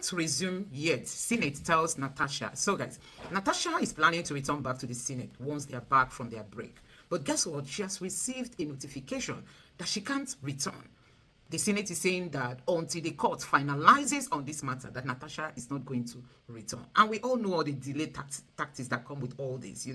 can't resume yet, Senate tells Natasha. So guys, Natasha is planning to return back to the Senate once they are back from their break. But guess what? She has received a notification that she can't return. The Senate is saying that until the court finalizes on this matter, that Natasha is not going to return. And we all know all the delay tactics that come with all this,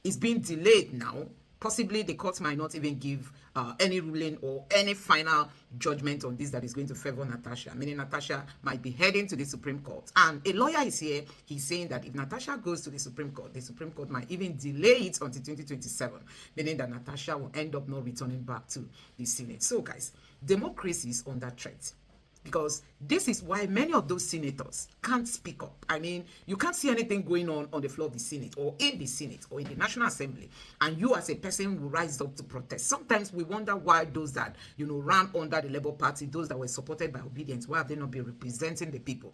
It's being delayed now. Possibly the court might not even give any ruling or any final judgment on this that is going to favor Natasha, meaning Natasha might be heading to the Supreme Court. And a lawyer is here. He's saying that if Natasha goes to the Supreme Court might even delay it until 2027, meaning that Natasha will end up not returning back to the Senate. So guys, democracy is under threat. Because this is why many of those senators can't speak up. I mean, you can't see anything going on the floor of the Senate or in the Senate or in the National Assembly. And you as a person will rise up to protest. Sometimes we wonder why those that, ran under the Labour Party, those that were supported by obedience, why have they not been representing the people?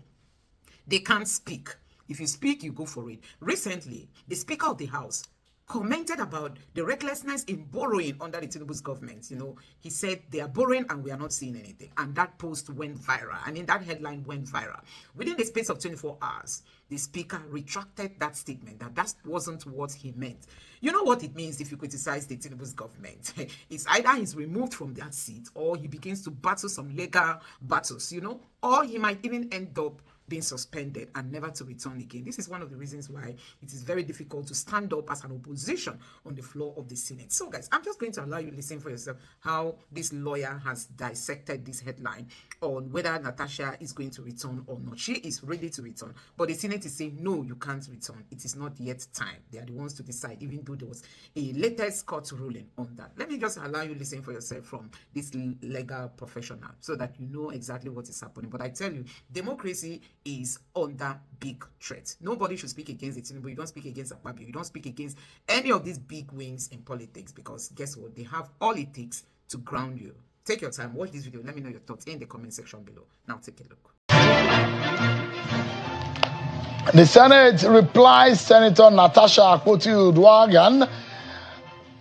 They can't speak. If you speak, you go for it. Recently, the Speaker of the House commented about the recklessness in borrowing under the Tinubu's government. He said they are borrowing and we are not seeing anything. And that post went viral. I mean, that headline went viral. Within the space of 24 hours, the speaker retracted that statement, that wasn't what he meant. You know what it means if you criticize the Tinubu's government? It's either he's removed from that seat or he begins to battle some legal battles, or he might even end up being suspended and never to return again. This is one of the reasons why it is very difficult to stand up as an opposition on the floor of the Senate. So guys, I'm just going to allow you to listen for yourself how this lawyer has dissected this headline on whether Natasha is going to return or not. She is ready to return, but the Senate is saying, no, you can't return. It is not yet time. They are the ones to decide, even though there was a latest court ruling on that. Let me just allow you to listen for yourself from this legal professional so that you know exactly what is happening. But I tell you, democracy is under big threat. Nobody should speak against the Tinubu. You don't speak against Akpabio. You don't speak against any of these big wings in politics, because guess what? They have all it takes to ground you. Take your time, watch this video. Let me know your thoughts in the comment section below. Now take a look. The Senate replies Senator Natasha Akpabio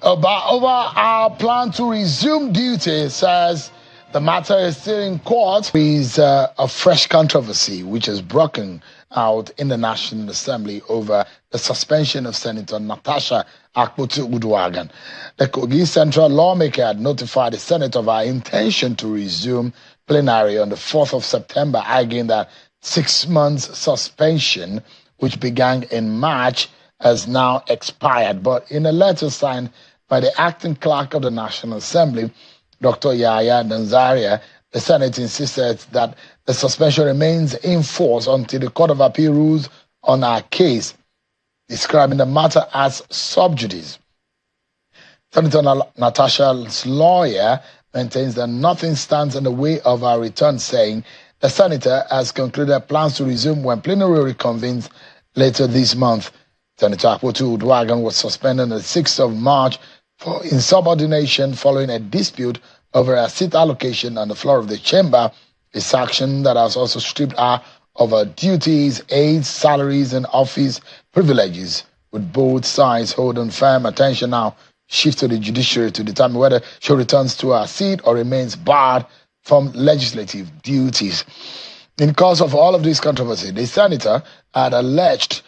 over our plan to resume duty, says the matter is still in court. Is a fresh controversy which has broken out in the National Assembly over the suspension of Senator Natasha Akpabio. The Kogi Central lawmaker had notified the Senate of our intention to resume plenary on the 4th of September, arguing that 6 months suspension, which began in March, has now expired. But in a letter signed by the acting clerk of the National Assembly, Dr. Yaya Danzaria, the Senate insisted that the suspension remains in force until the Court of Appeal rules on our case, describing the matter as sub judice. Senator Natasha's lawyer maintains that nothing stands in the way of our return, saying the senator has concluded plans to resume when plenary reconvenes later this month. Senator Akpabio was suspended on the 6th of March for insubordination following a dispute over a seat allocation on the floor of the chamber, a sanction that has also stripped her of her duties, aids, salaries, and office privileges, with both sides holding firm attention now shift to the judiciary to determine whether she returns to her seat or remains barred from legislative duties. In course of all of this controversy, the senator had alleged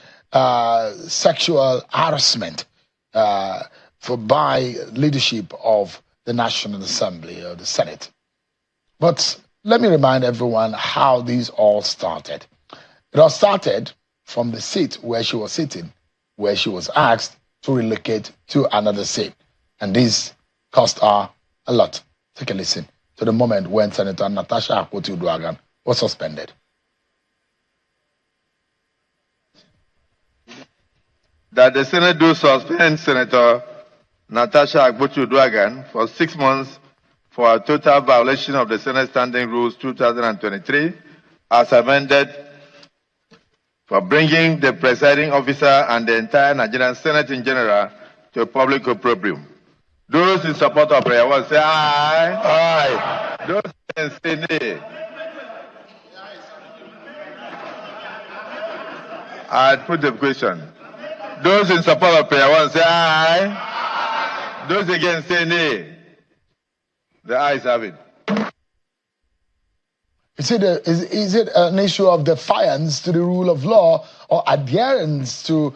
sexual harassment by leadership of the National Assembly or the Senate. But let me remind everyone how these all started. It all started from the seat where she was sitting, where she was asked to relocate to another seat. And this cost her a lot. Take a listen to the moment when Senator Natasha Akpabio was suspended. That the Senate do suspend Senator Natasha Akpabio for 6 months for a total violation of the Senate Standing Rules 2023 as amended, for bringing the presiding officer and the entire Nigerian Senate in general to public opprobrium. Those in support of prayer will say aye. Aye. Those against say nay. I put the question. Those in support of prayer will say aye. Those against say nay. The ayes have it. Is it an issue of defiance to the rule of law or adherence to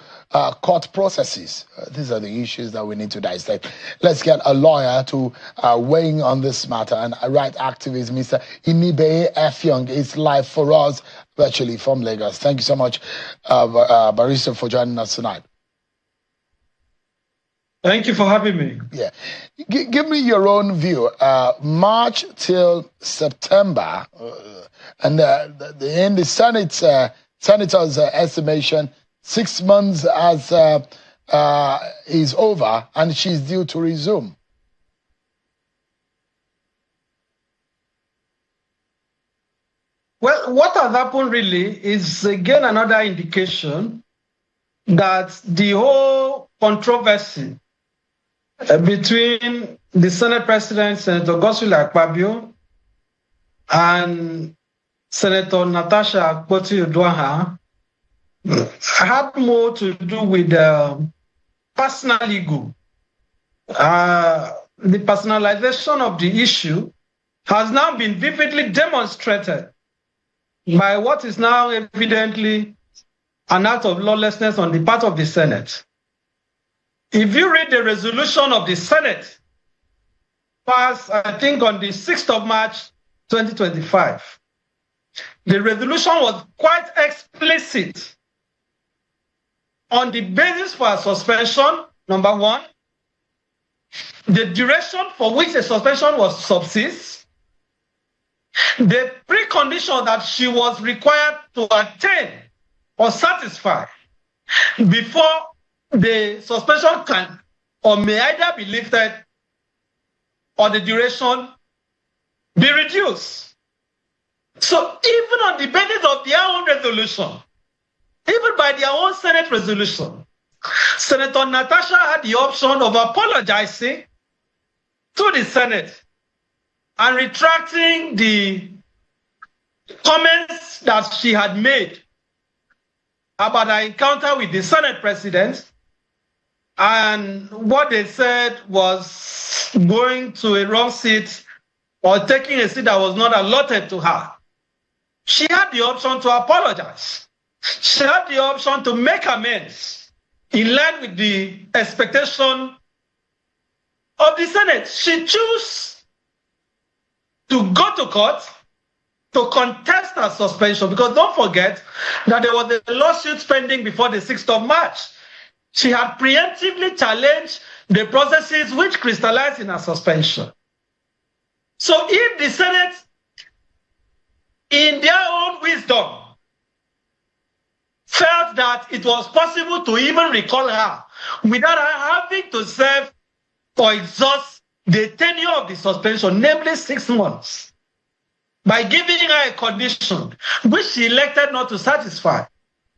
court processes? These are the issues that we need to dissect. Let's get a lawyer to weigh in on this matter. And a right activist, Mr. Inibe Efyong, is live for us virtually from Lagos. Thank you so much, Barrister, for joining us tonight. Thank you for having me. Yeah. Give me your own view. March till September, and in the Senator's estimation, 6 months is over, and she's due to resume. Well, what has happened really is, again, another indication that the whole controversy between the Senate President, Senator Akpabio, and Senator Natasha Akpabio had more to do with personal ego. The personalization of the issue has now been vividly demonstrated by what is now evidently an act of lawlessness on the part of the Senate. If you read the resolution of the Senate, passed, I think, on the 6th of March, 2025, the resolution was quite explicit on the basis for a suspension, number one, the duration for which a suspension was subsist, the precondition that she was required to attain or satisfy before the suspension can or may either be lifted or the duration be reduced. So even on the basis of their own resolution, even by their own Senate resolution, Senator Natasha had the option of apologizing to the Senate and retracting the comments that she had made about her encounter with the Senate President. And what they said was going to a wrong seat or taking a seat that was not allotted to her. She had the option to apologize. She had the option to make amends in line with the expectation of the Senate. She chose to go to court to contest her suspension, because don't forget that there was a lawsuit pending before the 6th of March. She had preemptively challenged the processes which crystallized in her suspension. So if the Senate, in their own wisdom, felt that it was possible to even recall her without her having to serve or exhaust the tenure of the suspension, namely 6 months, by giving her a condition which she elected not to satisfy,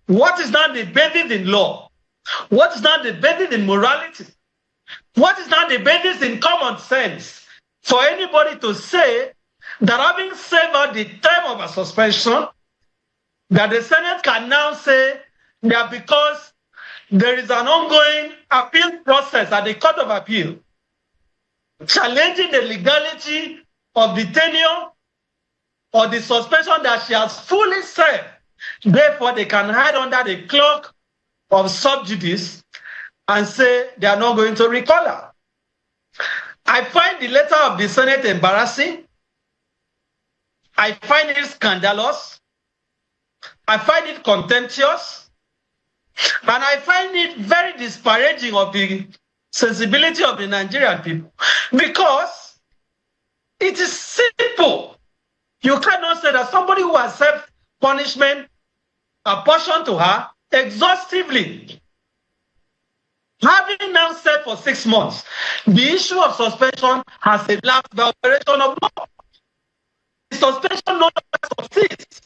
what is now the basis in law? What is now the basis in morality? What is now the basis in common sense for anybody to say that having served out the term of a suspension, that the Senate can now say that because there is an ongoing appeal process at the Court of Appeal challenging the legality of the tenure or the suspension that she has fully served, therefore they can hide under the cloak of sub judice and say they are not going to recall her. I find the letter of the Senate embarrassing. I find it scandalous. I find it contemptuous. And I find it very disparaging of the sensibility of the Nigerian people, because it is simple. You cannot say that somebody who has served punishment apportioned to her exhaustively, having now served for 6 months, the issue of suspension has a lapse by operation of law. The suspension no longer subsists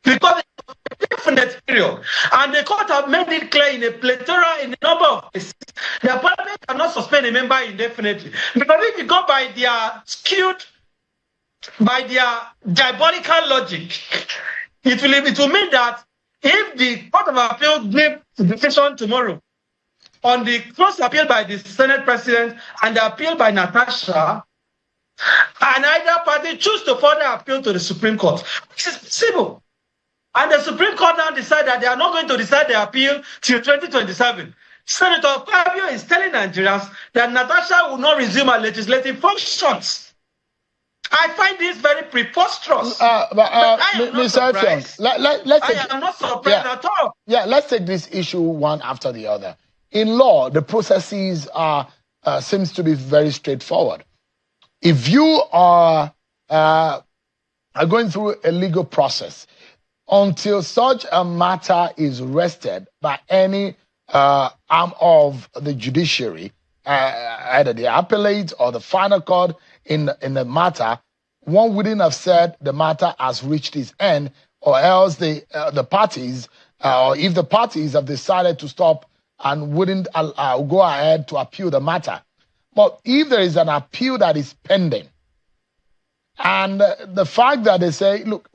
because it's a definite period. And the court have made it clear in a plethora, in a number of cases, that parliament cannot suspend a member indefinitely. Because if you go by their skewed, by their diabolical logic, it will mean that if the Court of Appeal gives the decision tomorrow on the cross appeal by the Senate President and the appeal by Natasha, and either party choose to further appeal to the Supreme Court. This is possible. And the Supreme Court now decide that they are not going to decide the appeal till 2027. Senator Akpabio is telling Nigerians that Natasha will not resume her legislative functions. I find this very preposterous. But I am not surprised. I am not surprised at all. Yeah, let's take this issue one after the other. In law, the processes seems to be very straightforward. If you are going through a legal process, until such a matter is rested by any arm of the judiciary, either the appellate or the final court in the matter, one wouldn't have said the matter has reached its end, or else the parties, or if the parties have decided to stop and wouldn't go ahead to appeal the matter. But if there is an appeal that is pending, and the fact that they say, look,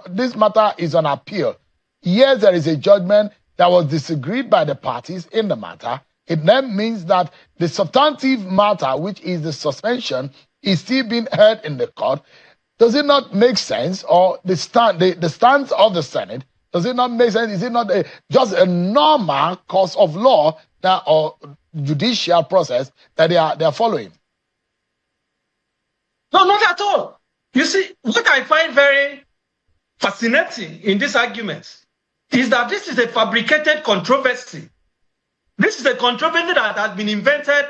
this matter is on appeal, yes, there is a judgment that was disagreed by the parties in the matter, it then means that the substantive matter, which is the suspension, is still being heard in the court. Does it not make sense? Or the stance of the Senate, does it not make sense? Is it not just a normal course of law or judicial process that they are following? No, not at all. You see, what I find very fascinating in this argument is that this is a fabricated controversy. This is a controversy that has been invented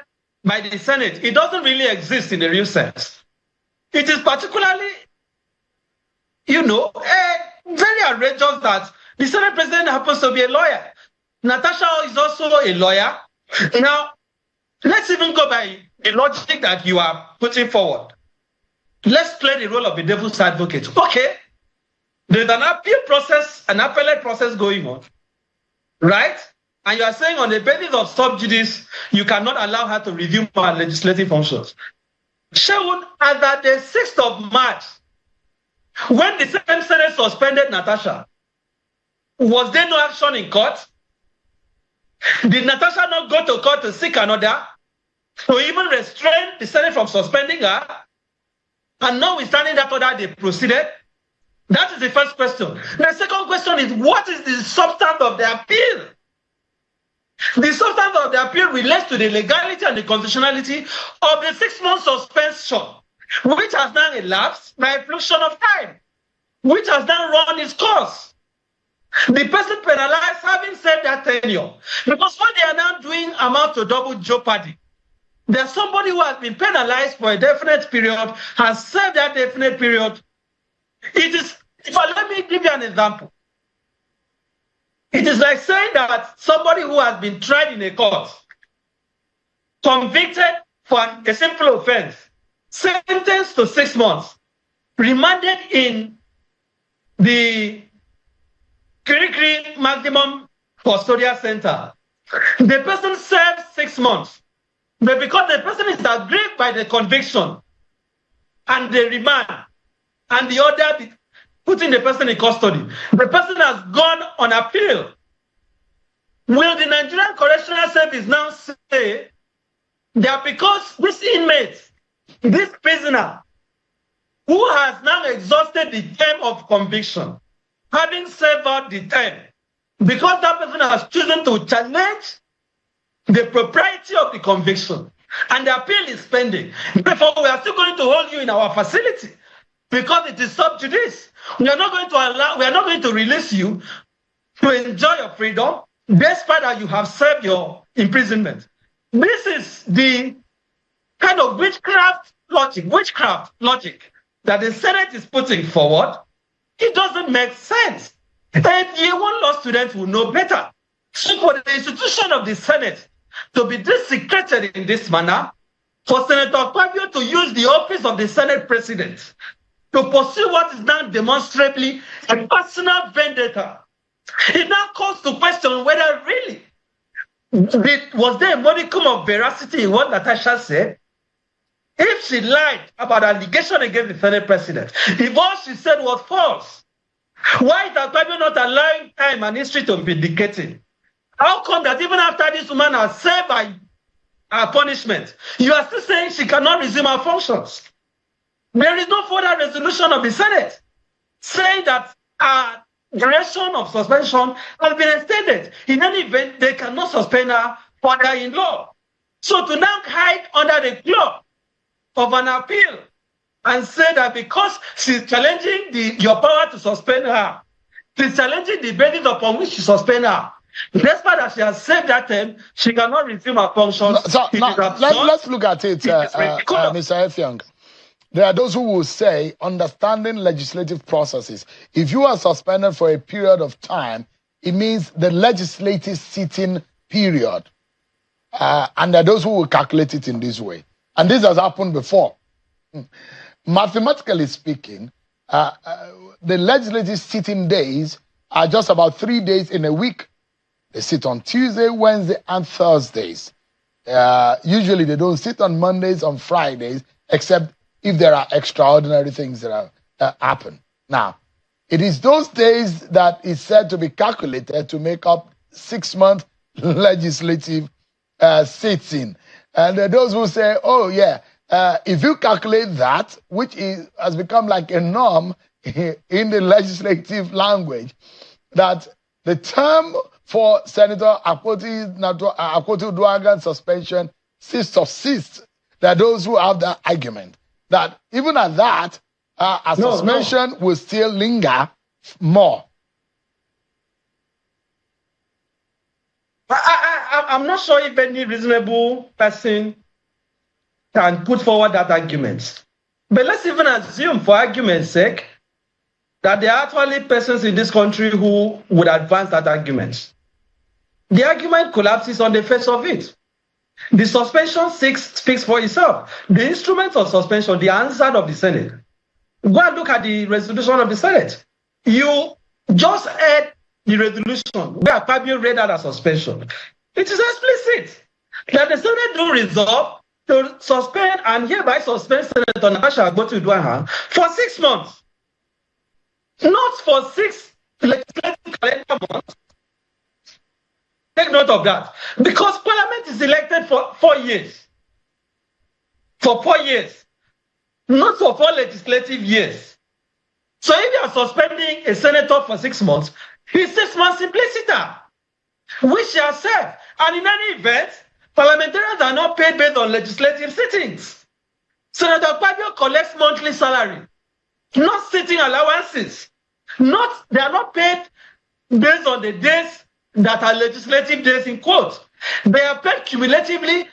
by the Senate. It doesn't really exist in the real sense. It is particularly, very outrageous that the Senate president happens to be a lawyer. Natasha is also a lawyer. Now, let's even go by the logic that you are putting forward. Let's play the role of the devil's advocate. Okay, there's an appeal process, an appellate process going on, right? And you are saying on the basis of sub judice, you cannot allow her to resume her legislative functions. Shown as at the 6th of March, when the same Senate suspended Natasha, was there no action in court? Did Natasha not go to court to seek an order to even restrain the Senate from suspending her? And notwithstanding that order, they proceeded? That is the first question. The second question is, what is the substance of the appeal? The substance of the appeal relates to the legality and the constitutionality of the 6-month suspension, which has now elapsed by a fraction of time, which has now run its course. The person penalized having served that tenure, because what they are now doing amounts to double jeopardy. There's somebody who has been penalized for a definite period, has served that definite period. Let me give you an example. It is like saying that somebody who has been tried in a court, convicted for a simple offense, sentenced to 6 months, remanded in the Kirikiri Maximum Custodial Center. The person served 6 months, but because the person is aggrieved by the conviction and the remand and the order putting the person in custody, the person has gone on appeal. Will the Nigerian Correctional Service now say that because this inmate, this prisoner, who has now exhausted the term of conviction, having served out the term, because that person has chosen to challenge the propriety of the conviction, and the appeal is pending, therefore we are still going to hold you in our facility because it is sub judice. We are not going to release you to enjoy your freedom, despite that you have served your imprisonment. This is the kind of witchcraft logic that the Senate is putting forward. It doesn't make sense. And year 1 law students will know better. So for the institution of the Senate to be desecrated in this manner, for Senator Akpabio to use the office of the Senate president to pursue what is now demonstrably a personal vendetta, it now calls to question whether really was there a modicum of veracity in what Natasha said? If she lied about allegation against the Senate president, if all she said was false, why is Akpabio not allowing time and history to be dictated? How come that even after this woman has served by her punishment, you are still saying she cannot resume her functions? There is no further resolution of the Senate saying that duration of suspension has been extended. In any event, they cannot suspend her further in law. So to now hide under the cloak of an appeal and say that because she's challenging your power to suspend her, she's challenging the basis upon which she suspend her, despite that she has said that term, she cannot resume her functions. So now, let's look at it, Mr. Effiong. There are those who will say, understanding legislative processes, if you are suspended for a period of time, it means the legislative sitting period. And there are those who will calculate it in this way. And this has happened before. Mathematically speaking, the legislative sitting days are just about 3 days in a week. They sit on Tuesday, Wednesday, and Thursdays. Usually they don't sit on Mondays, on Fridays, except if there are extraordinary things that happen. Now, it is those days that is said to be calculated to make up 6-month legislative sitting. And those who say, oh yeah, if you calculate that, which has become like a norm in the legislative language, that the term for Senator Akpoti Uduaghan's suspension subsists. There are those who have that argument that even at that, suspension will still linger more. I'm not sure if any reasonable person can put forward that argument. But let's even assume, for argument's sake, that there are actually persons in this country who would advance that argument. The argument collapses on the face of it. The suspension speaks for itself. The instrument of suspension, the answer of the Senate. Go and look at the resolution of the Senate. You just heard the resolution where Akpabio read out a suspension. It is explicit that the Senate do resolve to suspend and hereby suspend Senator Natasha Uduaghan for 6 months. Not for 6 legislative calendar months. Take note of that. Because Parliament is elected for 4 years. For 4 years. Not for 4 legislative years. So if you are suspending a senator for 6 months, he's 6 months implicita, which shall serve. And in any event, parliamentarians are not paid based on legislative sittings. Senator Akpabio collects monthly salary, not sitting allowances. They are not paid based on the days that are legislative days in quotes. They are paid cumulatively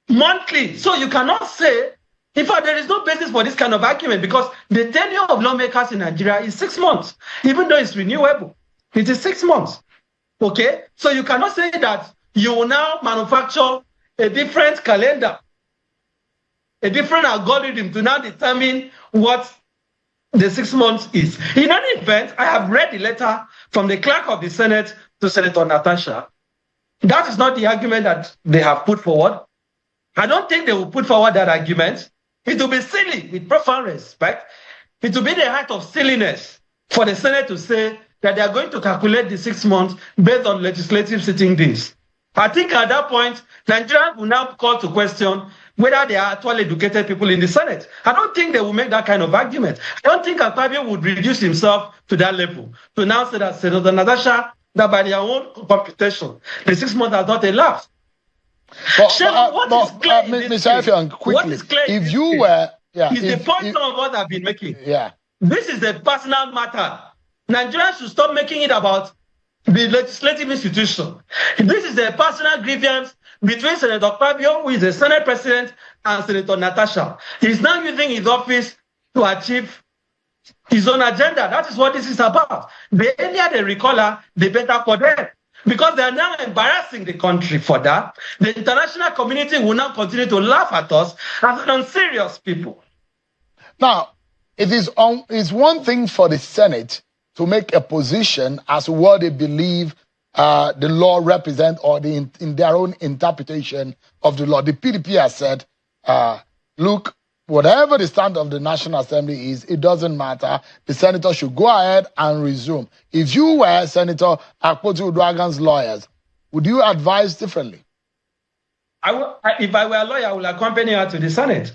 monthly. So you cannot say, in fact, there is no basis for this kind of argument because the tenure of lawmakers in Nigeria is 6 months, even though it's renewable. It is 6 months. Okay? So you cannot say that you will now manufacture a different calendar, a different algorithm to now determine what the 6 months is. In any event, I have read the letter from the clerk of the Senate to Senator Natasha. That is not the argument that they have put forward. I don't think they will put forward that argument. It will be silly, with profound respect. It will be the height of silliness for the Senate to say that they are going to calculate the 6 months based on legislative sitting days. I think at that point, Nigerians will now call to question whether they are actually educated people in the Senate. I don't think they will make that kind of argument. I don't think Akpabio would reduce himself to that level to now say that Senator Natasha, that by their own computation, the 6 months has not elapsed. Mr. Effiong, quickly, if you were... the point of what I've been making. Yeah. This is a personal matter. Nigerians should stop making it about the legislative institution. This is a personal grievance between Senator Akpabio, who is the Senate President, and Senator Natasha. He's now using his office to achieve his own agenda. That is what this is about. The earlier they recall her, the better for them. Because they are now embarrassing the country for that. The international community will now continue to laugh at us as unserious people. Now, it is one thing for the Senate to make a position as to what they believe the law represents or in their own interpretation of the law. The PDP has said, look, whatever the stand of the National Assembly is, it doesn't matter. The senator should go ahead and resume. If you were Senator Akpoti Uduaghan's lawyers, would you advise differently? If I were a lawyer, I would accompany her to the Senate.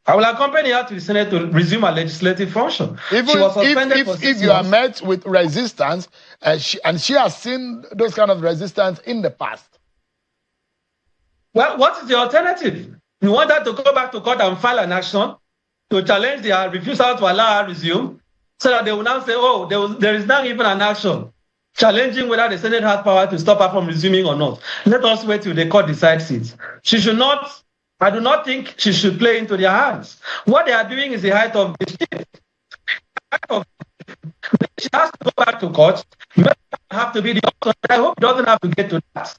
I will accompany her to the Senate to resume her legislative function. Even She was suspended for 6 if you are months. met with resistance, she has seen those kind of resistance in the past. Well, what is the alternative? You want her to go back to court and file an action to challenge their refusal to allow her resume, so that they will now say, oh, there is not even an action challenging whether the Senate has power to stop her from resuming or not. Let us wait till the court decides it. She should not, I do not think she should play into their hands. What they are doing is the height of the shit. She has to go back to court. You have to be the option. I hope it doesn't have to get to that.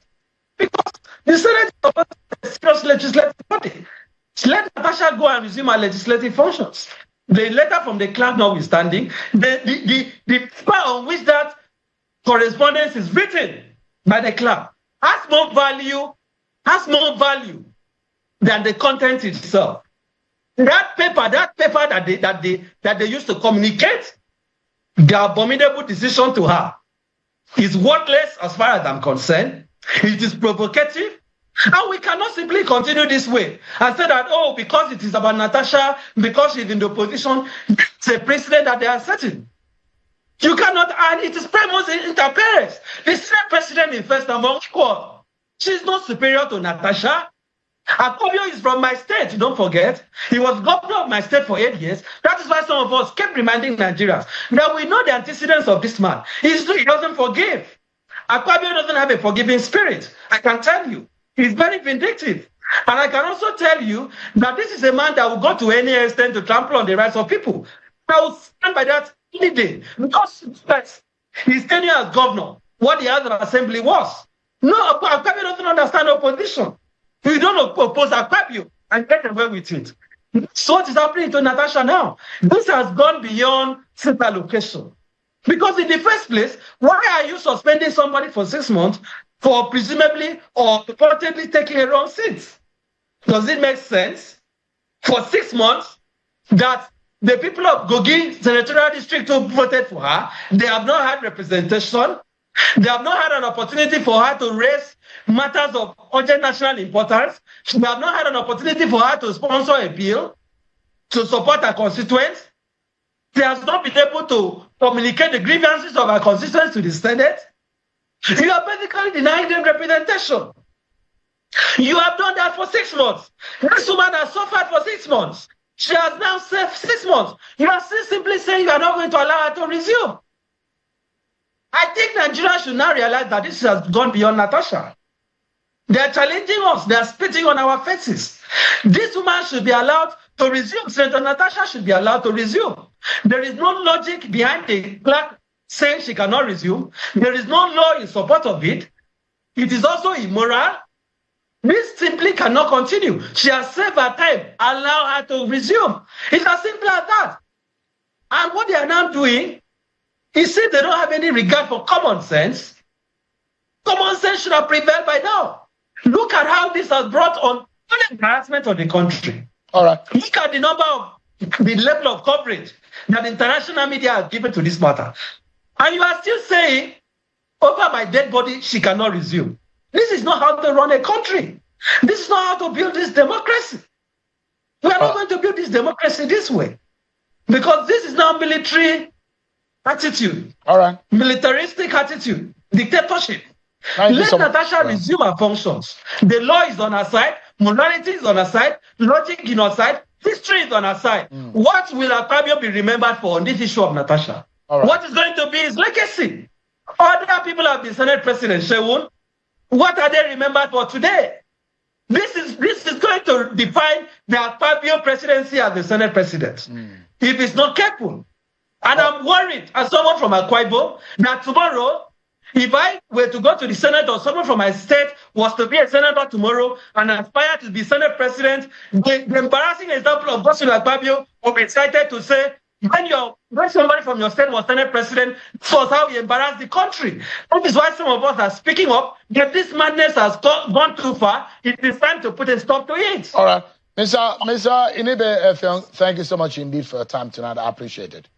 Because the Senate is supposed to be a serious legislative body. Let Natasha go and resume her legislative functions. The letter from the clerk notwithstanding, the paper on which that correspondence is written by the clerk has more value than the content itself. That paper that they used to communicate the abominable decision to her is worthless as far as I'm concerned. It is provocative. And we cannot simply continue this way and say that, oh, because it is about Natasha, because she's in the opposition, it's a precedent that they are setting. You cannot, and it is primus inter pares. The same president in first among equal. She's not superior to Natasha. Akpabio is from my state, don't forget. He was governor of my state for 8 years. That is why some of us kept reminding Nigerians that we know the antecedents of this man. He doesn't forgive. Akpabio doesn't have a forgiving spirit. I can tell you. He's very vindictive. And I can also tell you that this is a man that will go to any extent to trample on the rights of people. I will stand by that any day. Because his tenure as governor, what the other assembly was. No, Akpabio doesn't understand opposition. We don't oppose Akpabio and get away with it. So what is happening to Natasha now? This has gone beyond seat allocation. Because in the first place, why are you suspending somebody for 6 months for presumably or purportedly taking a wrong seat? Does it make sense for 6 months that the people of Kogi Senatorial District who voted for her, they have not had representation, they have not had an opportunity for her to raise matters of urgent national importance, they have not had an opportunity for her to sponsor a bill to support her constituents, she has not been able to communicate the grievances of her constituents to the Senate. You are basically denying them representation. You have done that for 6 months. This woman has suffered for 6 months. She has now served 6 months. You are still simply saying you are not going to allow her to resume. I think Nigerians should now realize that this has gone beyond Natasha. They are challenging us. They are spitting on our faces. This woman should be allowed to resume. Senator Natasha should be allowed to resume. There is no logic behind the clerk saying she cannot resume. There is no law in support of it. It is also immoral. This simply cannot continue. She has served her time. Allow her to resume. It's as simple as that. And what they are now doing is since they don't have any regard for common sense should have prevailed by now. Look at how this has brought on embarrassment of the country. All right. Look at the the level of coverage that international media has given to this matter. And you are still saying, over my dead body, she cannot resume. This is not how to run a country. This is not how to build this democracy. We are not going to build this democracy this way. Because this is now military attitude. All right. Militaristic attitude. Dictatorship. Let Natasha resume her functions. The law is on her side. Morality is on her side. Logic is on her side. History is on her side. What will Akpabio be remembered for on this issue of Natasha? Right. What is going to be his legacy? Other people have been Senate President Shewun. What are they remembered for today? This is going to define the Akpabio presidency as the Senate President. If it's not careful. And I'm worried, as someone from Akpabio, that tomorrow, if I were to go to the Senate or someone from my state was to be a senator tomorrow and aspire to be Senate President, the embarrassing example of Godswill Akpabio will be cited to say, when somebody from your state was Senate President, this was how he embarrassed the country. That is why some of us are speaking up. If this madness has gone too far, it is time to put a stop to it. All right. Mr. Inibe, thank you so much indeed for your time tonight. I appreciate it.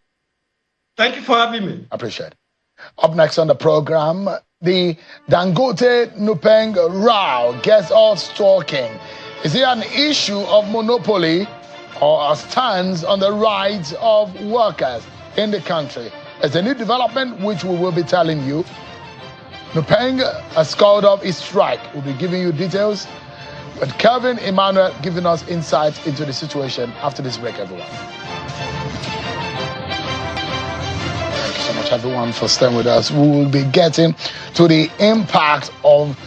Thank you for having me. I appreciate it. Up next on the program, the Dangote NUPENG row gets us talking. Is it an issue of monopoly or stands on the rights of workers in the country. It's a new development which we will be telling you. NUPENG has called off its strike. We'll be giving you details, with Kevin Emmanuel giving us insight into the situation after this break, everyone. Thank you so much, everyone, for staying with us. We will be getting to the impact of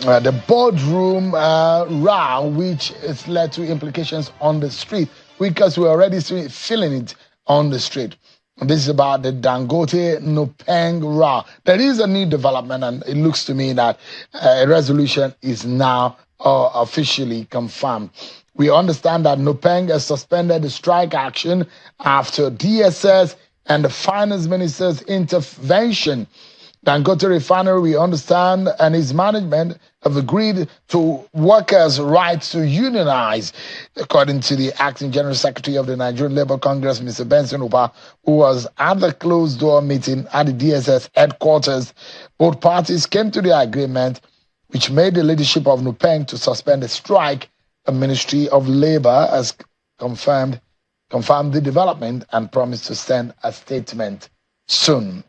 the boardroom row, which has led to implications on the street, because we're already feeling it on the street. This is about the Dangote NUPENG row. There is a new development, and it looks to me that a resolution is now officially confirmed. We understand that NUPENG has suspended the strike action after DSS and the finance minister's intervention. Dangote refinery, we understand, and its management have agreed to workers' rights to unionize, according to the acting general secretary of the Nigerian Labour Congress, Mr. Benson Upa, who was at the closed-door meeting at the DSS headquarters. Both parties came to the agreement, which made the leadership of NUPENG to suspend the strike. The Ministry of Labour has confirmed the development and promised to send a statement soon.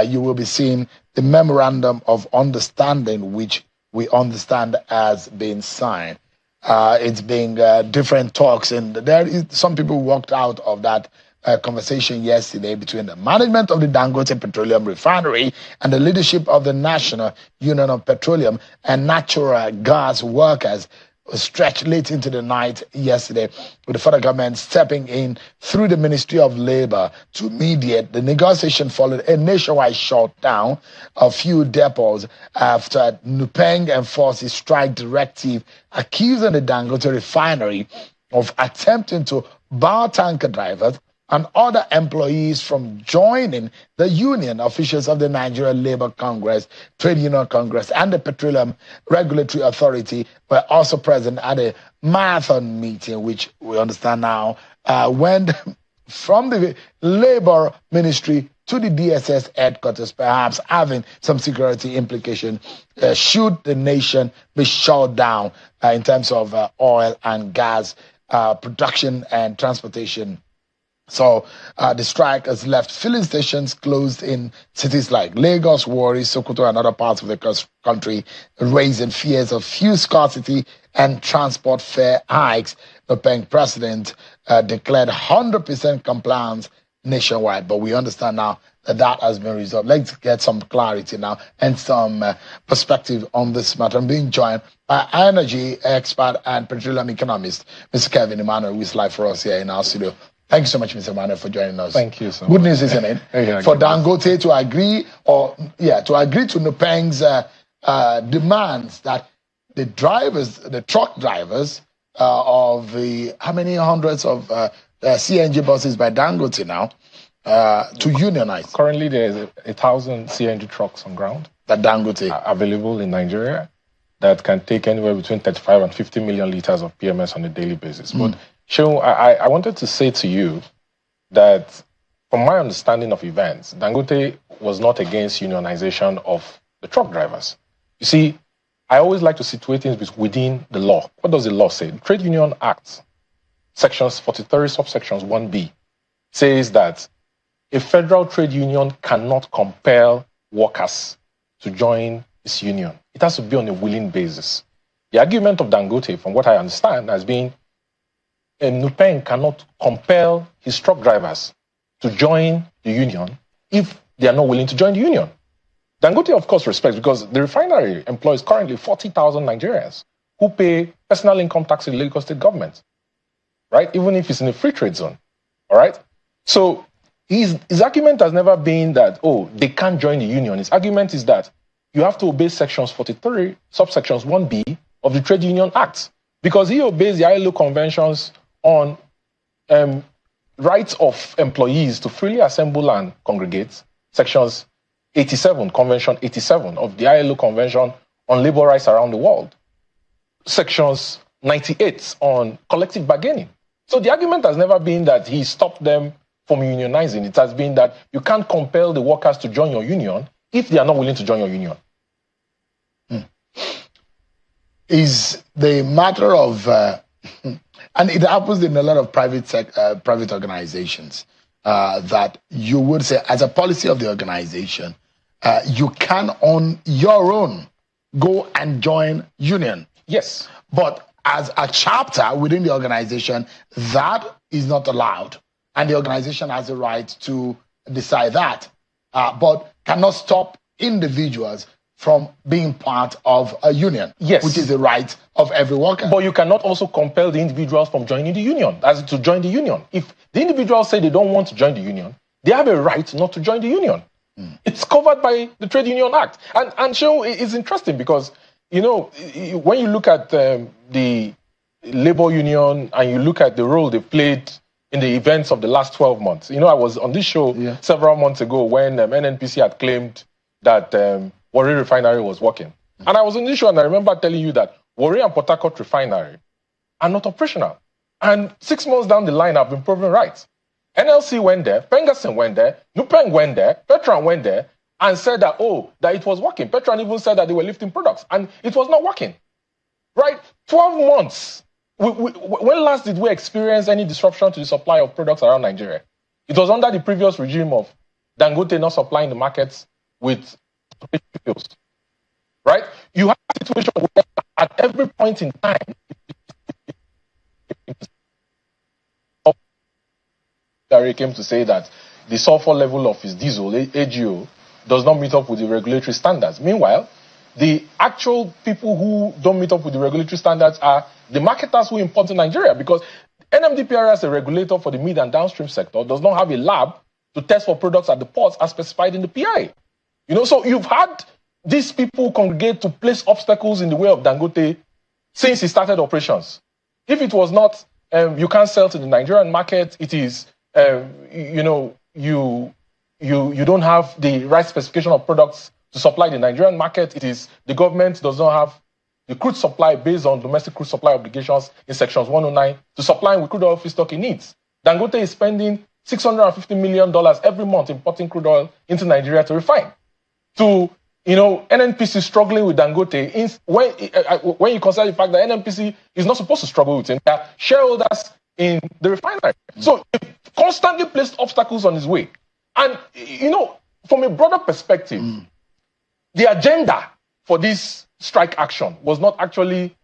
You will be seeing the memorandum of understanding, which we understand has been signed. It's been different talks, and there is some people who walked out of that conversation yesterday between the management of the Dangote Petroleum Refinery and the leadership of the National Union of Petroleum and Natural Gas Workers. Stretched late into the night yesterday, with the federal government stepping in through the Ministry of Labour to mediate. The negotiation followed a nationwide shutdown of few depots after NUPENG enforced its strike directive, accusing the Dangote refinery of attempting to bar tanker drivers and other employees from joining the union. Officials of the Nigerian Labour Congress, Trade Union Congress, and the Petroleum Regulatory Authority were also present at a marathon meeting, which we understand now went from the Labour Ministry to the DSS headquarters, perhaps having some security implication should the nation be shut down in terms of oil and gas production and transportation. So the strike has left filling stations closed in cities like Lagos, Warri, Sokoto, and other parts of the country, raising fears of fuel scarcity and transport fare hikes. The NUPENG president declared 100% compliance nationwide, but we understand now that that has been resolved. Let's get some clarity now and some perspective on this matter. I'm being joined by energy expert and petroleum economist, Mr. Kevin Emmanuel, who is live for us here in our studio. Thank you so much, Mr. Emmanuel, for joining us. Thank you so much. Good news, isn't it? For Dangote to agree, to NUPENG's demands that the truck drivers of the how many hundreds of CNG buses by Dangote now to unionize. Currently, there's 1,000 CNG trucks on ground that Dangote available in Nigeria that can take anywhere between 35 and 50 million liters of PMS on a daily basis. But Seun, I wanted to say to you that from my understanding of events, Dangote was not against unionization of the truck drivers. You see, I always like to situate things within the law. What does the law say? The Trade Union Act, sections 43, subsections 1B, says that a federal trade union cannot compel workers to join its union. It has to be on a willing basis. The argument of Dangote, from what I understand, has been NUPENG cannot compel his truck drivers to join the union if they are not willing to join the union. Dangote, of course, respects, because the refinery employs currently 40,000 Nigerians who pay personal income tax to the Lagos state government, right? Even if it's in a free trade zone, all right? So his argument has never been that, they can't join the union. His argument is that you have to obey sections 43, subsections 1B of the Trade Union Act, because he obeys the ILO conventions on rights of employees to freely assemble and congregate, sections 87, Convention 87 of the ILO Convention on Labor Rights around the world, sections 98 on collective bargaining. So the argument has never been that he stopped them from unionizing. It has been that you can't compel the workers to join your union if they are not willing to join your union. Is the matter of And it happens in a lot of private organizations that you would say, as a policy of the organization, you can on your own go and join union. Yes. But as a chapter within the organization, that is not allowed. And the organization has the right to decide that, but cannot stop individuals from being part of a union, yes, which is the right of every worker. But you cannot also compel the individuals from joining the union, to join the union. If the individuals say they don't want to join the union, they have a right not to join the union. It's covered by the Trade Union Act. And so it's interesting because, when you look at the labor union and you look at the role they played in the events of the last 12 months. I was on this show several months ago when NNPC had claimed that Warri refinery was working. And I was on this show and I remember telling you that Warri and Port Harcourt refinery are not operational. And 6 months down the line, I've been proven right. NLC went there, Pengerson went there, NUPENG went there, Petron went there, and said that, that it was working. Petron even said that they were lifting products, and it was not working. Right? 12 months. When last did we experience any disruption to the supply of products around Nigeria? It was under the previous regime of Dangote not supplying the markets with fuels. Right? You have a situation where at every point in time, Gary came to say that the sulfur level of his diesel, AGO, does not meet up with the regulatory standards. Meanwhile, the actual people who don't meet up with the regulatory standards are the marketers who import to Nigeria, because nnamdi, as a regulator for the mid and downstream sector, does not have a lab to test for products at the ports as specified in the PI. So you've had these people congregate to place obstacles in the way of Dangote since he started operations. If it was not, you can't sell to the Nigerian market, it is, you don't have the right specification of products to supply the Nigerian market. It is the government does not have the crude supply based on domestic crude supply obligations in sections 109 to supply with crude oil feedstock it needs. Dangote is spending $650 million every month importing crude oil into Nigeria to refine. NNPC struggling with Dangote when you consider the fact that NNPC is not supposed to struggle with him. They are shareholders in the refinery. So he constantly placed obstacles on his way. And, from a broader perspective, the agenda for this strike action was not actually,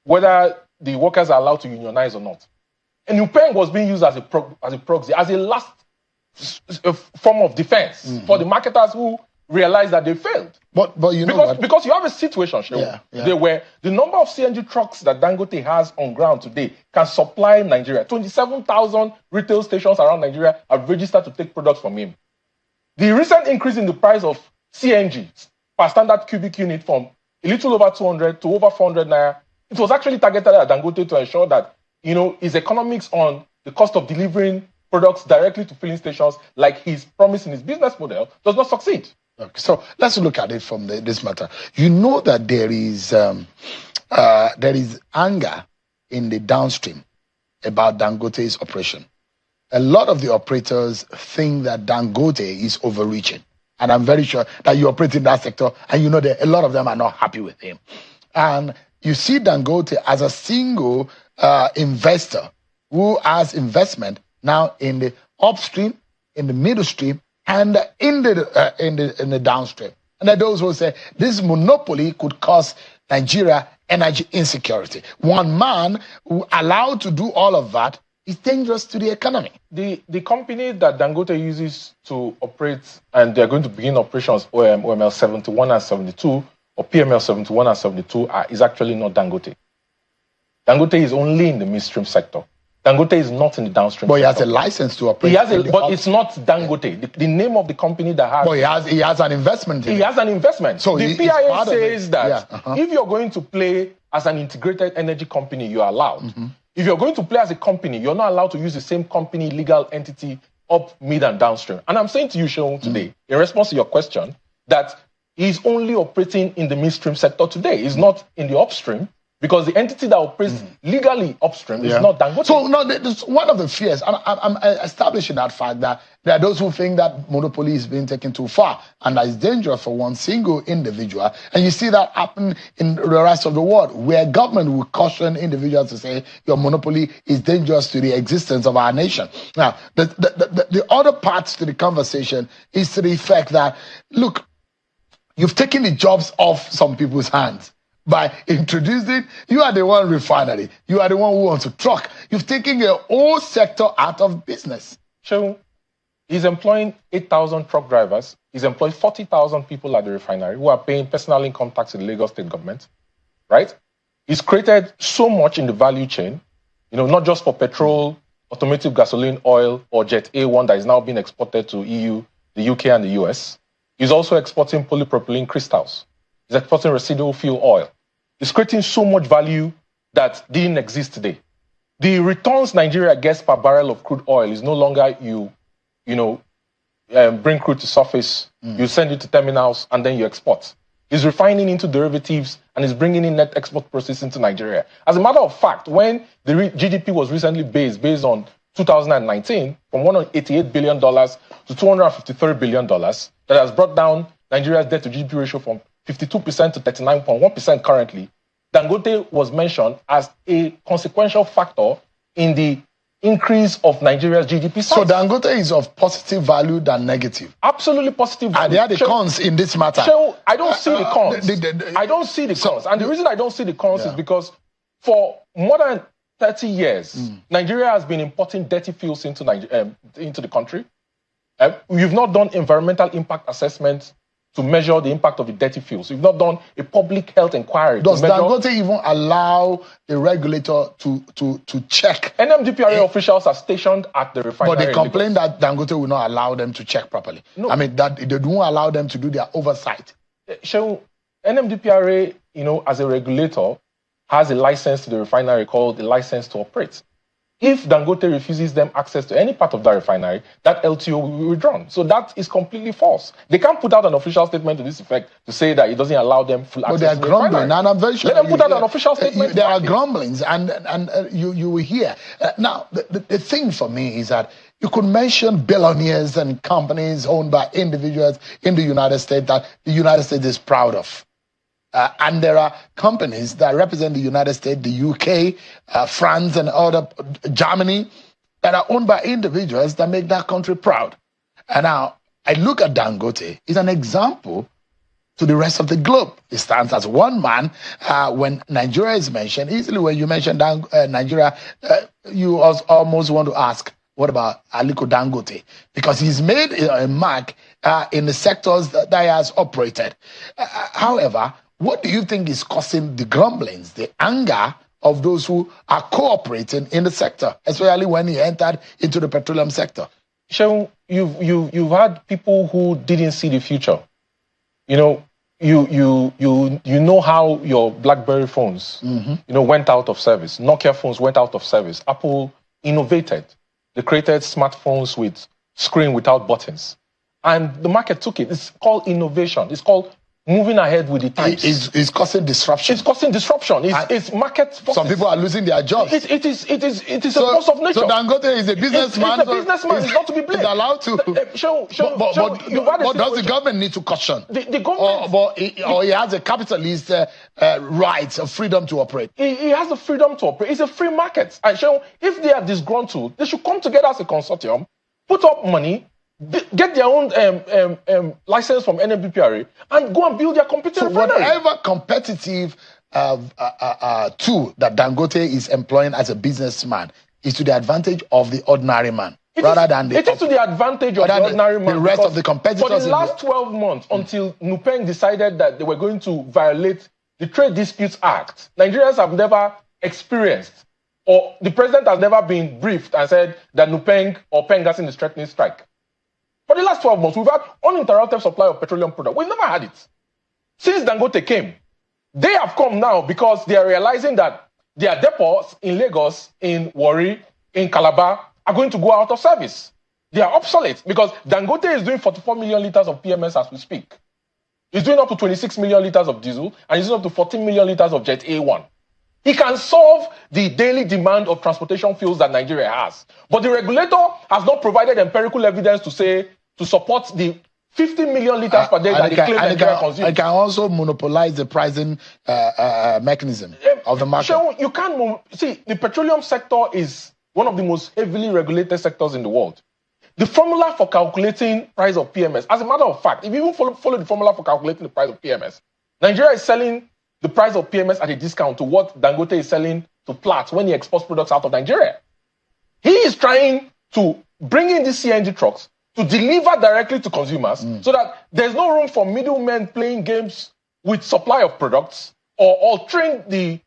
whether the workers are allowed to unionize or not. And NUPENG was being used as a proxy, as a last form of defense for the marketers who realized that they failed. But because you have a situation, where the number of CNG trucks that Dangote has on ground today can supply Nigeria. 27,000 retail stations around Nigeria have registered to take products from him. The recent increase in the price of CNG per standard cubic unit from a little over 200 to over 400 naira, it was actually targeted at Dangote to ensure that, his economics on the cost of delivering products directly to filling stations, like he's promised in his business model, does not succeed. Okay, so let's look at it from this matter. You know that there is anger in the downstream about Dangote's operation. A lot of the operators think that Dangote is overreaching. And I'm very sure that you operate in that sector and that a lot of them are not happy with him. And you see Dangote as a single investor who has investment now in the upstream, in the middle stream, and in the downstream. And there are those who say this monopoly could cause Nigeria energy insecurity. One man who allowed to do all of that is dangerous to the economy. The company that Dangote uses to operate, and they're going to begin operations, OML 71 and 72, or PML 71 and 72, is actually not Dangote. Dangote is only in the midstream sector. Dangote is not in the downstream sector. But he has a license to operate. But it's not Dangote. The name of the company that has... But he has an investment in it. He has an investment. So the PIA says that if you're going to play as an integrated energy company, you're allowed. If you're going to play as a company, you're not allowed to use the same company legal entity up, mid, and downstream. And I'm saying to you, Seun, today, in response to your question, that he's only operating in the midstream sector today. He's not in the upstream. because the entity that operates legally upstream is not Dangote. So, no, this, one of the fears, I'm establishing that fact that there are those who think that monopoly is being taken too far and that it's dangerous for one single individual. And you see that happen in the rest of the world, where government will caution individuals to say your monopoly is dangerous to the existence of our nation. Now, the other part to the conversation is to the effect that, look, you've taken the jobs off some people's hands by introducing, you are the one refinery, you are the one who wants to truck. You've taken a whole sector out of business. So he's employing 8,000 truck drivers. He's employed 40,000 people at the refinery who are paying personal income tax to the Lagos state government, right? He's created so much in the value chain, not just for petrol, automotive gasoline, oil, or Jet A1 that is now being exported to EU, the UK, and the US. He's also exporting polypropylene crystals. He's exporting residual fuel oil. He's creating so much value that didn't exist today. The returns Nigeria gets per barrel of crude oil is no longer bring crude to surface, you send it to terminals, and then you export. He's refining into derivatives and is bringing in net export proceeds into Nigeria. As a matter of fact, when the GDP was recently based on 2019, from $188 billion to $253 billion, that has brought down Nigeria's debt to GDP ratio from 52% to 39.1% currently. Dangote was mentioned as a consequential factor in the increase of Nigeria's GDP size. So Dangote is of positive value than negative? Absolutely positive value. And there are the cons in this matter. I don't see the cons. I don't see the cons. And the reason I don't see the cons is because for more than 30 years, Nigeria has been importing dirty fuels into the country. We've not done environmental impact assessments to measure the impact of the dirty fuels. We've not done a public health inquiry. Does Dangote even allow the regulator to check? NMDPRA officials are stationed at the refinery. But they complain that Dangote will not allow them to check properly. No. I mean, that they don't allow them to do their oversight. So NMDPRA, as a regulator, has a license to the refinery called the license to operate. If Dangote refuses them access to any part of that refinery, that LTO will be withdrawn. So that is completely false. They can't put out an official statement to this effect to say that it doesn't allow them full access. But they are to the grumbling, refinery. and I'm very sure Let them put out an official statement. There are grumblings, and you will hear. Now, the thing for me is that you could mention billionaires and companies owned by individuals in the United States that the United States is proud of. And there are companies that represent the United States, the UK, France, and other Germany that are owned by individuals that make that country proud. And now I look at Dangote, it's an example to the rest of the globe. It stands as one man. When Nigeria is mentioned, easily when you mention Nigeria, you almost want to ask, what about Aliko Dangote? Because he's made a mark in the sectors that he has operated. However, what do you think is causing the grumblings, the anger of those who are cooperating in the sector, especially when he entered into the petroleum sector? Shehu, you've had people who didn't see the future. You know how your BlackBerry phones, went out of service. Nokia phones went out of service. Apple innovated. They created smartphones with screen without buttons, and the market took it. It's called innovation. It's called moving ahead with the times. It's causing disruption. It's causing disruption. It's market forces. Some people are losing their jobs. It is a force of nature. So Dangote is a businessman. He's a businessman. He's not to be blamed. He's allowed to. But does the government need to caution? The government. Or he has a capitalist rights of freedom to operate. He has the freedom to operate. It's a free market. And if they are disgruntled, they should come together as a consortium, put up money, get their own license from NMDPRA and go and build their competing refinery. Whatever competitive tool that Dangote is employing as a businessman is to the advantage of the ordinary man. It is to the advantage of the ordinary man. The rest of the competitors. For the last 12 months, until NUPENG decided that they were going to violate the Trade Disputes Act, Nigerians have never experienced, or the president has never been briefed and said that NUPENG or PENGASIN is threatening strike. For the last 12 months, we've had uninterrupted supply of petroleum products. We've never had it. Since Dangote came, they have come now because they are realizing that their depots in Lagos, in Warri, in Calabar are going to go out of service. They are obsolete because Dangote is doing 44 million liters of PMS as we speak. He's doing up to 26 million liters of diesel and he's doing up to 14 million liters of Jet A1. He can solve the daily demand of transportation fuels that Nigeria has. But the regulator has not provided empirical evidence to support the 50 million liters per day that they claim Nigeria consumes. It can also monopolize the pricing mechanism of the market. So you can't see, the petroleum sector is one of the most heavily regulated sectors in the world. The formula for calculating price of PMS, as a matter of fact, if you even follow the formula for calculating the price of PMS, Nigeria is selling the price of PMS at a discount to what Dangote is selling to Platt when he exports products out of Nigeria. He is trying to bring in these CNG trucks to deliver directly to consumers so that there's no room for middlemen playing games with supply of products or altering the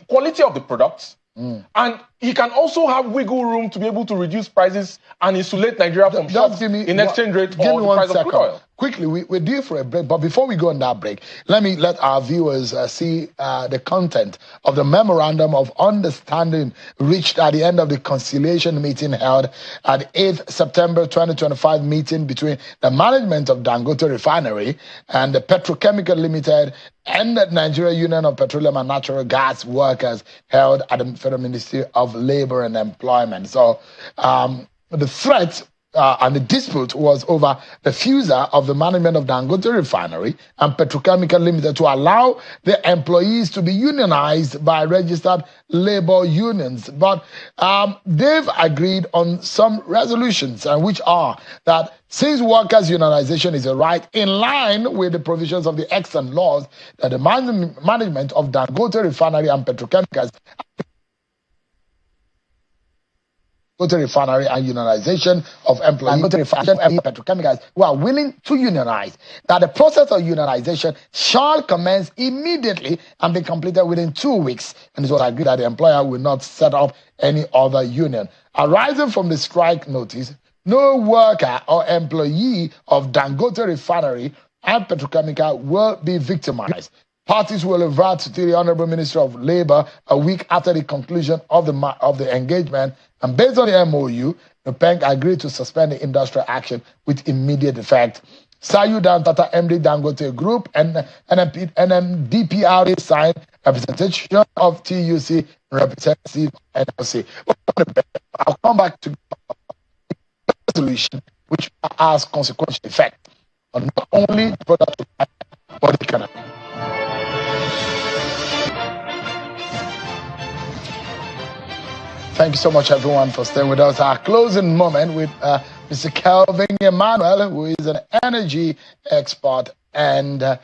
quality of the products. And he can also have wiggle room to be able to reduce prices and insulate Nigeria from shocks in exchange rate or the price of crude oil. Quickly, we're due for a break, but before we go on that break, let our viewers see the content of the memorandum of understanding reached at the end of the conciliation meeting held at the 8th September 2025 meeting between the management of Dangote Refinery and the Petrochemical Limited and the Nigeria Union of Petroleum and Natural Gas Workers held at the Federal Ministry of Labor and Employment. So the threat and the dispute was over the refusal of the management of Dangote Refinery and Petrochemical Limited to allow the employees to be unionized by registered labor unions. But they've agreed on some resolutions, and which are that since workers' unionization is a right in line with the provisions of the extant laws, that the management of Dangote Refinery and Petrochemicals Refinery and unionization of employees and petrochemicals who are willing to unionize, that the process of unionization shall commence immediately and be completed within 2 weeks. And it was agreed that the employer will not set up any other union. Arising from the strike notice, no worker or employee of Dangote Refinery and Petrochemical will be victimized. Parties will revert to the Honorable Minister of Labor a week after the conclusion of the engagement, and based on the MOU, NUPENG agreed to suspend the industrial action with immediate effect. Sayudan Tata MD Dangote Group and NMDPRA signed representation of TUC representative NLC. I'll come back to the resolution, which has consequential effect on not only the product but the economy. Thank you so much, everyone, for staying with us. Our closing moment with Mr. Kelvin Emmanuel, who is an energy expert and a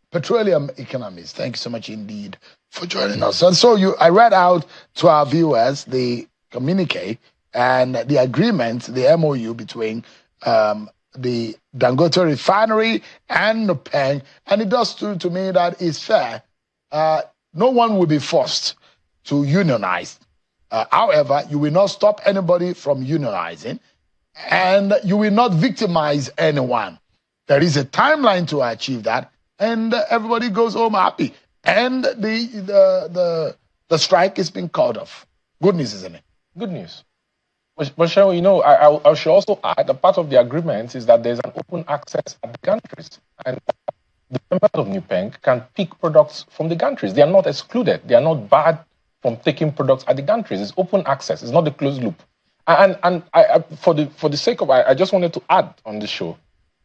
petroleum economist. Thank you so much indeed for joining us. And so I read out to our viewers the communique and the agreement, the MOU between the Dangote Refinery and NUPENG, and it does seem to me that it's fair. No one will be forced to unionize. However, you will not stop anybody from unionizing, and you will not victimize anyone. There is a timeline to achieve that, and everybody goes home happy. And the strike is being called off. Good news, isn't it? Good news. But Cheryl, you know, I should also add, a part of the agreement is that there's an open access at the gantries, and the members of NUPENG can pick products from the gantries. They are not excluded. They are not barred from taking products at the gantries. It's open access. It's not a closed loop. And I for the sake of, I just wanted to add on the show,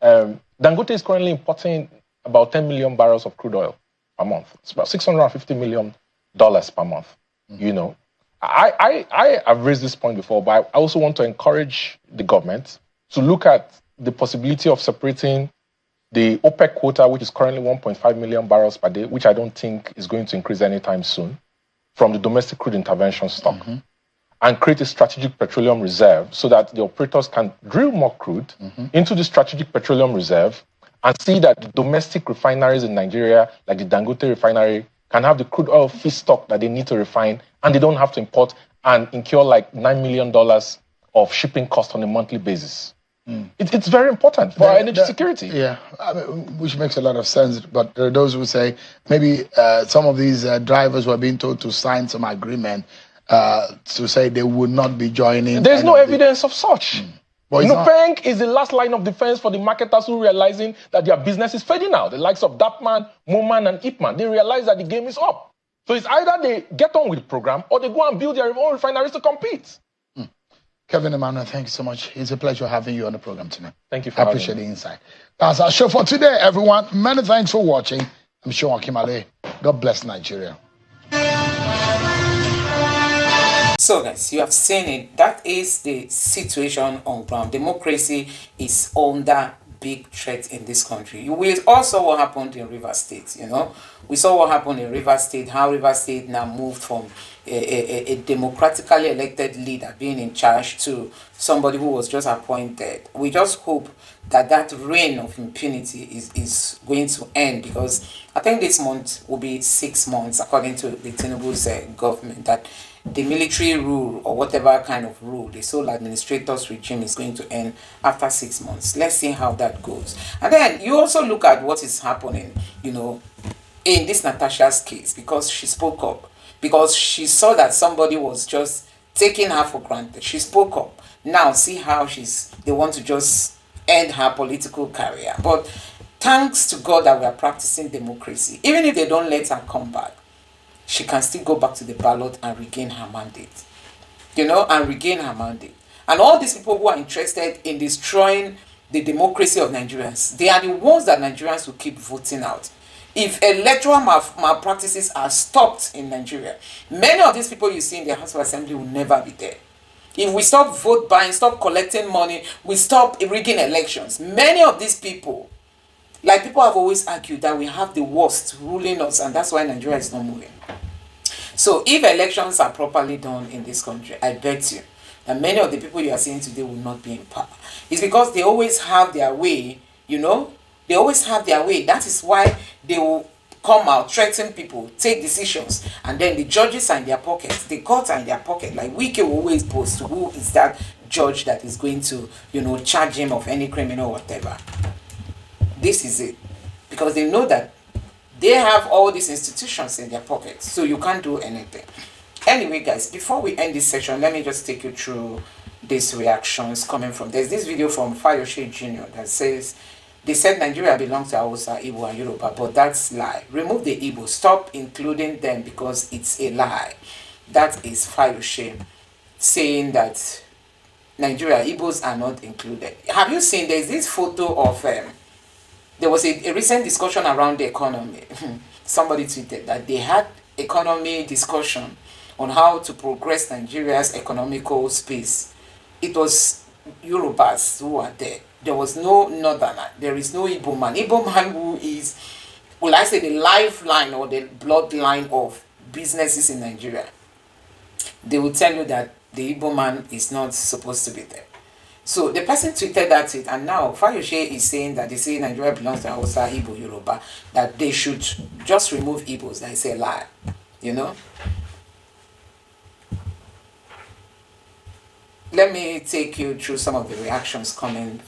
Dangote is currently importing about 10 million barrels of crude oil per month. It's about $650 million per month. You know, I have raised this point before, but I also want to encourage the government to look at the possibility of separating the OPEC quota, which is currently 1.5 million barrels per day, which I don't think is going to increase anytime soon, from the domestic crude intervention stock, and create a strategic petroleum reserve so that the operators can drill more crude into the strategic petroleum reserve and see that the domestic refineries in Nigeria, like the Dangote refinery, can have the crude oil feedstock that they need to refine, and they don't have to import and incur like $9 million of shipping cost on a monthly basis. It's very important for our energy security. Yeah, which makes a lot of sense. But there are those who say maybe some of these drivers were being told to sign some agreement to say they would not be joining. There's no evidence of such. NUPENG is the last line of defense for the marketers who realizing that their business is fading out. The likes of Dapman, Moman, and Ipman, they realize that the game is up. So it's either they get on with the program or they go and build their own refineries to compete. Kevin Emmanuel, thank you so much. It's a pleasure having you on the program tonight. Thank you for I appreciate the insight. That's our show for today, everyone. Many thanks for watching. I'm Sean Kimale. God bless Nigeria. So guys, you have seen it. That is the situation on ground. Democracy is under big threat in this country. You will also what happened in Rivers State, you know. We saw what happened in Rivers State, how Rivers State now moved from a democratically elected leader being in charge to somebody who was just appointed. We just hope that that reign of impunity is going to end, because I think this month will be 6 months, according to the Tinubu's government, that the military rule or whatever kind of rule, the sole administrator's regime, is going to end after 6 months. Let's see how that goes. And then you also look at what is happening, you know, in this Natasha's case, because she spoke up, because she saw that somebody was just taking her for granted. She spoke up. Now see how they want to just end her political career. But thanks to God that we are practicing democracy. Even if they don't let her come back, she can still go back to the ballot and regain her mandate. You know, and regain her mandate. And all these people who are interested in destroying the democracy of Nigerians, they are the ones that Nigerians will keep voting out. If electoral malpractices are stopped in Nigeria, many of these people you see in the House of Assembly will never be there. If we stop vote buying, stop collecting money, we stop rigging elections, many of these people, like people have always argued that we have the worst ruling us, and that's why Nigeria is not moving. So if elections are properly done in this country, I bet you that many of the people you are seeing today will not be in power. It's because they always have their way, you know. They always have their way. That is why they will come out, threaten people, take decisions, and then the judges are in their pockets, the courts are in their pocket. Like Wike will always post who is that judge that is going to, you know, charge him of any criminal or whatever. This is it. Because they know that they have all these institutions in their pockets, so you can't do anything. Anyway, guys, before we end this session, let me just take you through these reactions coming from. There's this video from Fayose Jr. that says, they said Nigeria belongs to Hausa, Igbo, and Yoruba, but that's lie. Remove the Igbo. Stop including them because it's a lie. That is Fayose saying that Nigeria, Igbos are not included. Have you seen, there's this photo of, there was a recent discussion around the economy. Somebody tweeted that they had economy discussion on how to progress Nigeria's economical space. It was Yorubas who were there. There was no northerner. There is no Igbo man. Igbo man who is, will I say, the lifeline or the bloodline of businesses in Nigeria. They will tell you that the Igbo man is not supposed to be there. So the person tweeted that it, and now Fayose is saying that they say Nigeria belongs to Hausa, Igbo, Yoruba, that they should just remove Igbos. That is a lie, you know. Let me take you through some of the reactions coming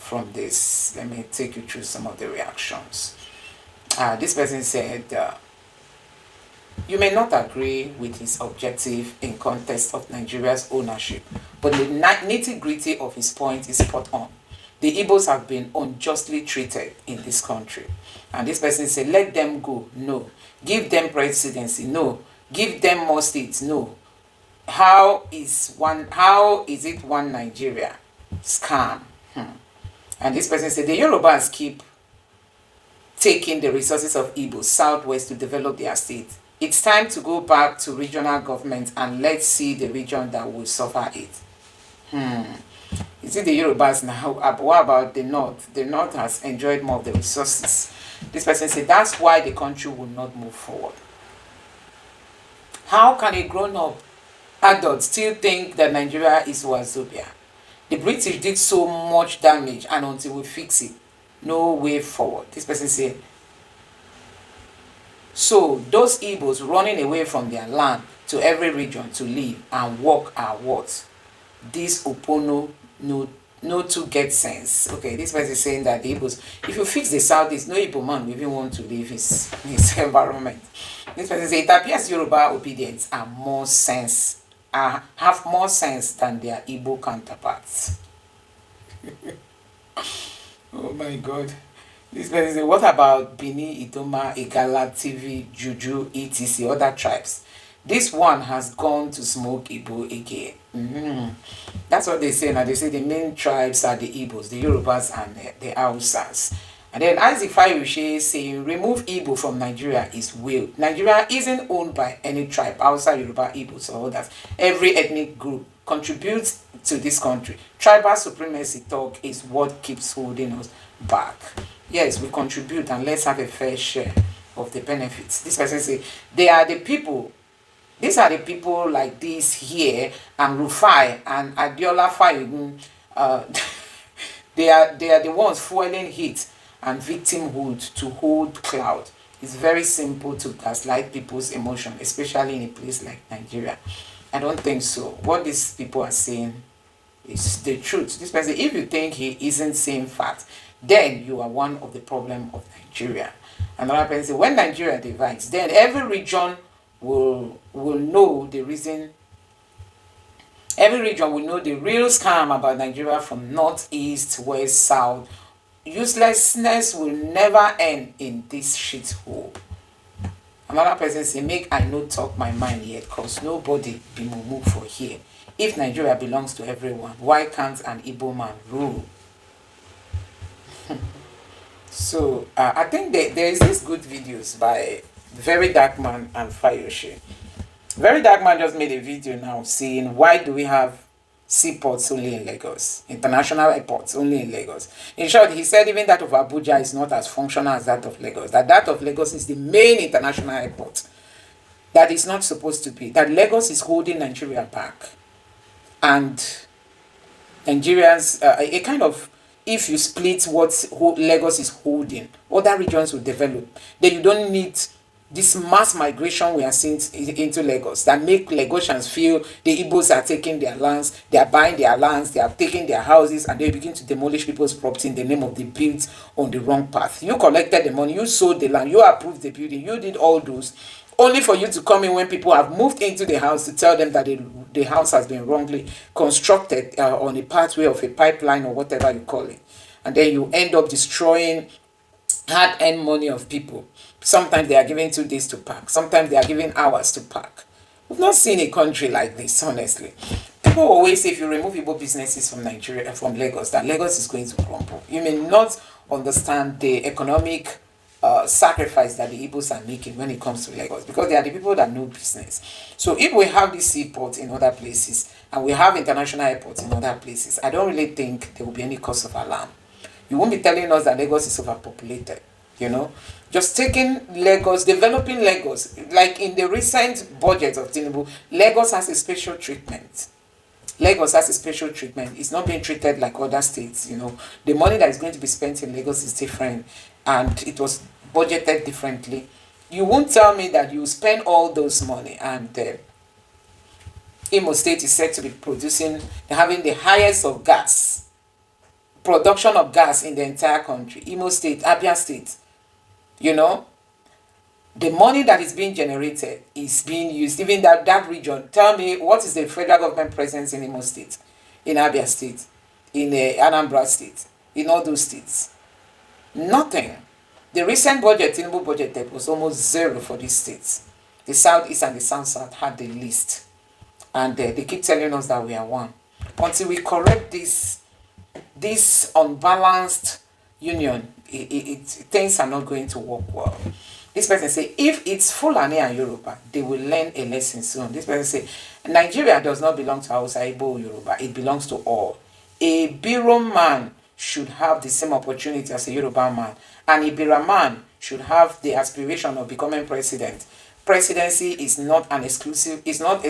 from this. Let me take you through some of the reactions. This person said, you may not agree with his objective in context of Nigeria's ownership, but the nitty-gritty of his point is spot on. The Igbos have been unjustly treated in this country. And this person said, let them go. No. Give them presidency. No. Give them more states. No. How is it one Nigeria? Scam. And this person said the Yorubas keep taking the resources of Igbo southwest to develop their state. It's time to go back to regional government and let's see the region that will suffer it. Is it the Yorubas now? What about the North? The North has enjoyed more of the resources. This person said that's why the country will not move forward. How can a grown-up adults still think that Nigeria is Wazobia? The British did so much damage, and until we fix it, no way forward. This person said, so those Igbos running away from their land to every region to live and work are what? This Opono no to get sense. Okay, this person is saying that the Igbos, if you fix the Southeast, no Igbo man will even want to leave his environment. This person says it appears Yoruba obedience are more sense. Have more sense than their Igbo counterparts. Oh my God. This person say, what about Bini, Idoma, Igala, TV, Juju, etc. other tribes? This one has gone to smoke Igbo again. That's what they say now. They say the main tribes are the Igbos, the Yorubas, and the Hausas. And then Isaac Fayoshe is saying, remove Igbo from Nigeria is will. Nigeria isn't owned by any tribe, Hausa, Yoruba, Igbos, or others. Every ethnic group contributes to this country. Tribal supremacy talk is what keeps holding us back. Yes, we contribute, and let's have a fair share of the benefits. This person say, they are the people. These are the people like this here, and Rufai and Adiola Fayogun. They are the ones fueling heat and victimhood to hold cloud. It's very simple to gaslight people's emotion, especially in a place like Nigeria. I don't think so. What these people are saying is the truth. This person, if you think he isn't saying facts, then you are one of the problem of Nigeria. Another person say, when Nigeria divides, then every region will know the reason. Every region will know the real scam about Nigeria from north, east, west, south. Uselessness will never end in this shithole. Another person say, make I no talk my mind yet, cause nobody be mumu for here. If Nigeria belongs to everyone, why can't an Igbo man rule? So I think there is this good videos by Very Dark Man and Fayoshe. Very Dark Man just made a video now saying, why do we have seaports only in Lagos, international airports only in Lagos? In short, he said even that of Abuja is not as functional as that of Lagos, that of Lagos is the main international airport. That is not supposed to be, that Lagos is holding Nigeria back. And Nigerians, a kind of, if you split what Lagos is holding, other regions will develop. Then you don't need this mass migration we are seeing into Lagos that make Lagosians feel the Igbos are taking their lands, they are buying their lands, they are taking their houses, and they begin to demolish people's property in the name of the built on the wrong path. You collected the money, you sold the land, you approved the building, you did all those, only for you to come in when people have moved into the house to tell them that the house has been wrongly constructed on a pathway of a pipeline or whatever you call it. And then you end up destroying hard-earned money of people. Sometimes they are giving 2 days to park. Sometimes they are giving hours to park. We've not seen a country like this, honestly. People always say if you remove Igbo businesses from Nigeria, from Lagos, that Lagos is going to crumble. You may not understand the economic sacrifice that the Igbos are making when it comes to Lagos, because they are the people that know business. So if we have these seaports in other places and we have international airports in other places, I don't really think there will be any cause of alarm. You won't be telling us that Lagos is overpopulated, you know. Just taking Lagos, developing Lagos, like in the recent budget of Tinubu, Lagos has a special treatment. Lagos has a special treatment. It's not being treated like other states, you know. The money that is going to be spent in Lagos is different, and it was budgeted differently. You won't tell me that you spend all those money and Imo State is said to be producing, having the highest of gas, production of gas in the entire country. Imo State, Abia State, you know, the money that is being generated is being used, even that region. Tell me, what is the federal government presence in Imo State, in Abia State, in Anambra State, in all those states? Nothing. The recent budget, Tinubu budget, was almost zero for these states. The Southeast and the South had the least. And they keep telling us that we are one. Until we correct this unbalanced union, things are not going to work well. This person say, if it's Fulani and Yoruba, they will learn a lesson soon. This person say, Nigeria does not belong to Hausa, Igbo, Yoruba. It belongs to all. A Biro man should have the same opportunity as a Yoruba man. And a Bira man should have the aspiration of becoming president. Presidency is not an exclusive, it's not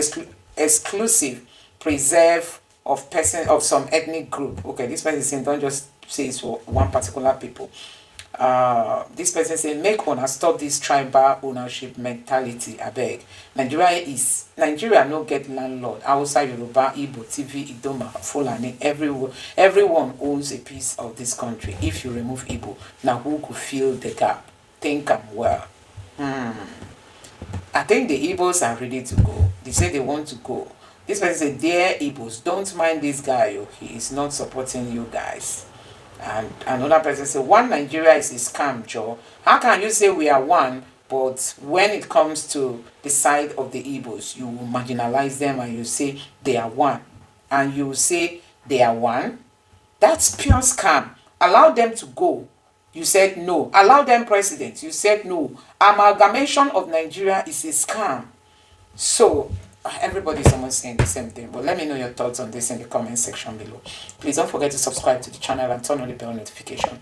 exclusive preserve of some ethnic group. Okay, this person is saying, don't just say it's for one particular people. This person saying, make una stop this tribal ownership mentality, I beg. Nigeria no get landlord. Hausa, Yoruba, Igbo, TV, Idoma, Fulani, everyone owns a piece of this country. If you remove Igbo, now who could fill the gap? Think I'm well. I think the Igbos are ready to go. They say they want to go. This person said, dear Igbos, don't mind this guy. Oh, he is not supporting you guys. And another person said, one Nigeria is a scam, Joe. How can you say we are one, but when it comes to the side of the Igbos, you will marginalize them and you say they are one. And you will say they are one? That's pure scam. Allow them to go. You said no. Allow them president. You said no. Amalgamation of Nigeria is a scam. So, everybody's almost saying the same thing. But let me know your thoughts on this in the comment section below. Please don't forget to subscribe to the channel and turn on the bell notification.